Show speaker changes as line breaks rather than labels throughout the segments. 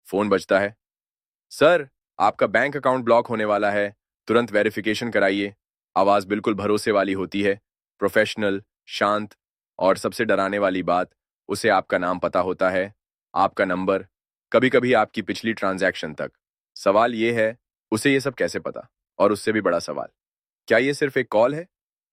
Phone बजता है। Sir, आपका बैंक अकाउंट ब्लॉक होने वाला है, तुरंत वेरिफिकेशन कराइए। आवाज बिल्कुल भरोसे वाली होती है, प्रोफेशनल, शांत, और सबसे डराने वाली बात, उसे आपका नाम पता होता है, आपका नंबर, कभी कभी आपकी पिछली ट्रांजैक्शन तक। सवाल ये है, उसे ये सब कैसे पता? और उससे भी बड़ा सवाल, क्या ये सिर्फ एक कॉल है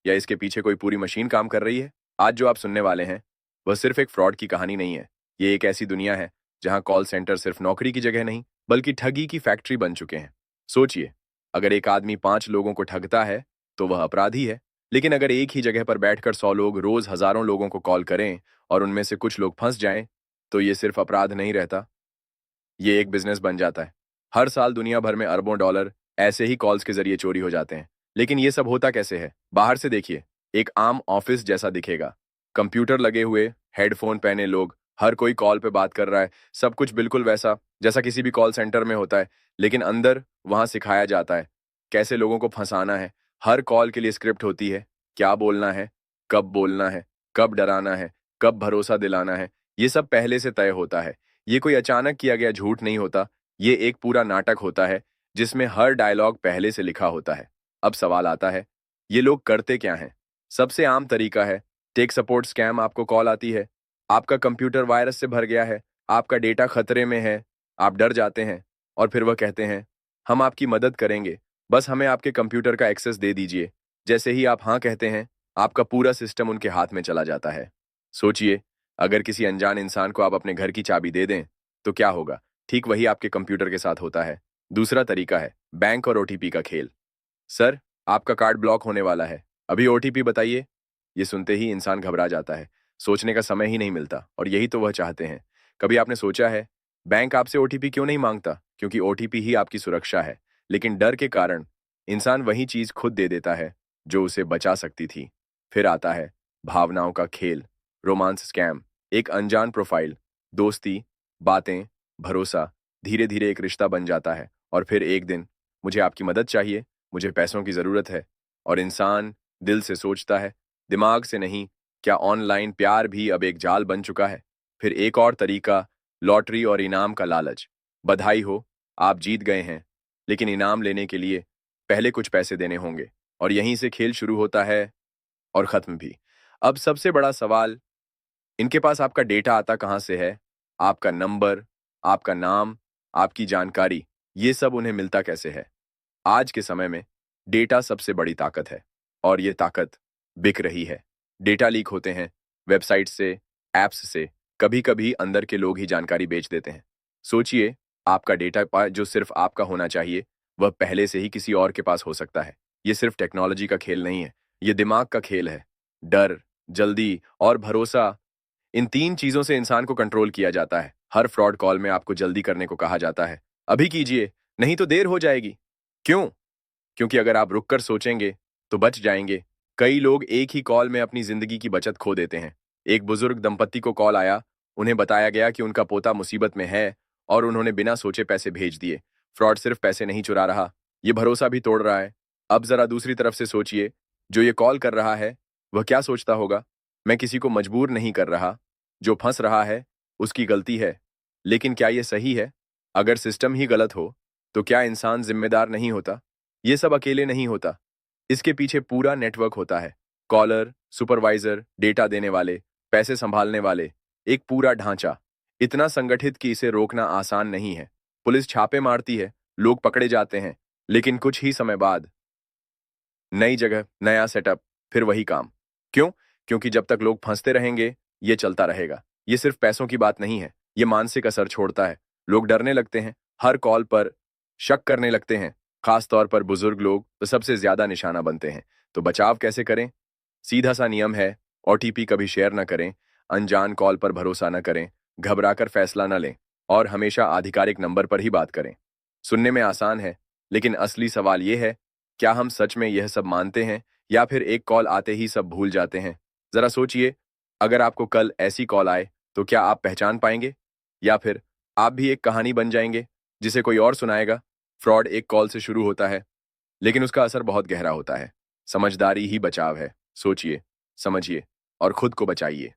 या इसके पीछे कोई पूरी मशीन काम कर रही है? आज जो आप सुनने वाले हैं वह सिर्फ एक फ्रॉड की कहानी नहीं है। ये एक ऐसी दुनिया है जहां कॉल सेंटर सिर्फ नौकरी की जगह नहीं बल्कि ठगी की फैक्ट्री बन चुके हैं। सोचिए, अगर एक आदमी 5 लोगों को ठगता है तो वह अपराधी है, लेकिन अगर एक ही जगह पर बैठकर 100 लोग रोज हजारों लोगों को कॉल करें और उनमें से कुछ लोग फंस जाएं, तो ये सिर्फ अपराध नहीं रहता, ये एक बिजनेस बन जाता है। हर साल दुनिया भर में अरबों डॉलर ऐसे ही कॉल्स के जरिए चोरी हो जाते हैं। लेकिन ये सब होता कैसे है? बाहर से देखिए, एक आम ऑफिस जैसा दिखेगा, कंप्यूटर लगे हुए, हेडफोन पहने लोग, हर कोई कॉल पे बात कर रहा है, सब कुछ बिल्कुल वैसा जैसा किसी भी कॉल सेंटर में होता है। लेकिन अंदर वहां सिखाया जाता है कैसे लोगों को फंसाना है। हर कॉल के लिए स्क्रिप्ट होती है, क्या बोलना है, कब डराना है, कब भरोसा दिलाना है, ये सब पहले से तय होता है। ये कोई अचानक किया गया झूठ नहीं होता, ये एक पूरा नाटक होता है जिसमें हर डायलॉग पहले से लिखा होता है। अब सवाल आता है, ये लोग करते क्या हैं? सबसे आम तरीका है टेक सपोर्ट स्कैम। आपको कॉल आती है, आपका कंप्यूटर वायरस से भर गया है, आपका डेटा खतरे में है, आप डर जाते हैं और फिर वह कहते हैं, हम आपकी मदद करेंगे, बस हमें आपके कंप्यूटर का एक्सेस दे दीजिए। जैसे ही आप हाँ कहते हैं, आपका पूरा सिस्टम उनके हाथ में चला जाता है। सोचिए, अगर किसी अनजान इंसान को आप अपने घर की चाबी दे दें तो क्या होगा? ठीक वही आपके कंप्यूटर के साथ होता है। दूसरा तरीका है बैंक और ओटीपी का खेल। सर, आपका कार्ड ब्लॉक होने वाला है, अभी ओटीपी बताइए। ये सुनते ही इंसान घबरा जाता है, सोचने का समय ही नहीं मिलता, और यही तो वह चाहते हैं। कभी आपने सोचा है बैंक आपसे ओटीपी क्यों नहीं मांगता? क्योंकि ओटीपी ही आपकी सुरक्षा है। लेकिन डर के कारण इंसान वही चीज खुद दे देता है जो उसे बचा सकती थी। फिर आता है भावनाओं का खेल, रोमांस स्कैम। एक अनजान प्रोफाइल, दोस्ती, बातें, भरोसा, धीरे धीरे एक रिश्ता बन जाता है। और फिर एक दिन, मुझे आपकी मदद चाहिए, मुझे पैसों की जरूरत है। और इंसान दिल से सोचता है, दिमाग से नहीं, क्या ऑनलाइन प्यार भी अब एक जाल बन चुका है? फिर एक और तरीका, लॉटरी और इनाम का लालच। बधाई हो, आप जीत गए हैं, लेकिन इनाम लेने के लिए पहले कुछ पैसे देने होंगे। और यहीं से खेल शुरू होता है और खत्म भी। अब सबसे बड़ा सवाल, इनके पास आपका डेटा आता कहाँ से है? आपका नंबर, आपका नाम, आपकी जानकारी, ये सब उन्हें मिलता कैसे है? आज के समय में डेटा सबसे बड़ी ताकत है, और ये ताकत बिक रही है। डेटा लीक होते हैं, वेबसाइट से, ऐप्स से, कभी कभी अंदर के लोग ही जानकारी बेच देते हैं। सोचिए, आपका डेटा जो सिर्फ आपका होना चाहिए, वह पहले से ही किसी और के पास हो सकता है। ये सिर्फ टेक्नोलॉजी का खेल नहीं है, ये दिमाग का खेल है। डर, जल्दी और भरोसा, इन तीन चीजों से इंसान को कंट्रोल किया जाता है। हर फ्रॉड कॉल में आपको जल्दी करने को कहा जाता है, अभी कीजिए, नहीं तो देर हो जाएगी। क्यों? क्योंकि अगर आप रुककर सोचेंगे तो बच जाएंगे। कई लोग एक ही कॉल में अपनी जिंदगी की बचत खो देते हैं। एक बुजुर्ग दंपत्ति को कॉल आया, उन्हें बताया गया कि उनका पोता मुसीबत में है, और उन्होंने बिना सोचे पैसे भेज दिए। फ्रॉड सिर्फ पैसे नहीं चुरा रहा, ये भरोसा भी तोड़ रहा है। अब जरा दूसरी तरफ से सोचिए, जो ये कॉल कर रहा है वह क्या सोचता होगा? मैं किसी को मजबूर नहीं कर रहा, जो फंस रहा है उसकी गलती है। लेकिन क्या ये सही है? अगर सिस्टम ही गलत हो तो क्या इंसान जिम्मेदार नहीं होता? ये सब अकेले नहीं होता, इसके पीछे पूरा नेटवर्क होता है। कॉलर, सुपरवाइजर, डेटा देने वाले, पैसे संभालने वाले, एक पूरा ढांचा, इतना संगठित कि इसे रोकना आसान नहीं है। पुलिस छापे मारती है, लोग पकड़े जाते हैं, लेकिन कुछ ही समय बाद नई जगह, नया सेटअप, फिर वही काम। क्यों? क्योंकि जब तक लोग फंसते रहेंगे, ये चलता रहेगा। ये सिर्फ पैसों की बात नहीं है, ये मानसिक असर छोड़ता है। लोग डरने लगते हैं, हर कॉल पर शक करने लगते हैं। खास तौर पर बुजुर्ग लोग तो सबसे ज्यादा निशाना बनते हैं। तो बचाव कैसे करें? सीधा सा नियम है, ओटीपी कभी शेयर न करें, अनजान कॉल पर भरोसा न करें, घबराकर फैसला न लें, और हमेशा आधिकारिक नंबर पर ही बात करें। सुनने में आसान है, लेकिन असली सवाल यह है, क्या हम सच में यह सब मानते हैं, या फिर एक कॉल आते ही सब भूल जाते हैं? जरा सोचिए, अगर आपको कल ऐसी कॉल आए तो क्या आप पहचान पाएंगे, या फिर आप भी एक कहानी बन जाएंगे जिसे कोई और सुनाएगा? फ्रॉड एक कॉल से शुरू होता है, लेकिन उसका असर बहुत गहरा होता है। समझदारी ही बचाव है। सोचिए, समझिए और खुद को बचाइए।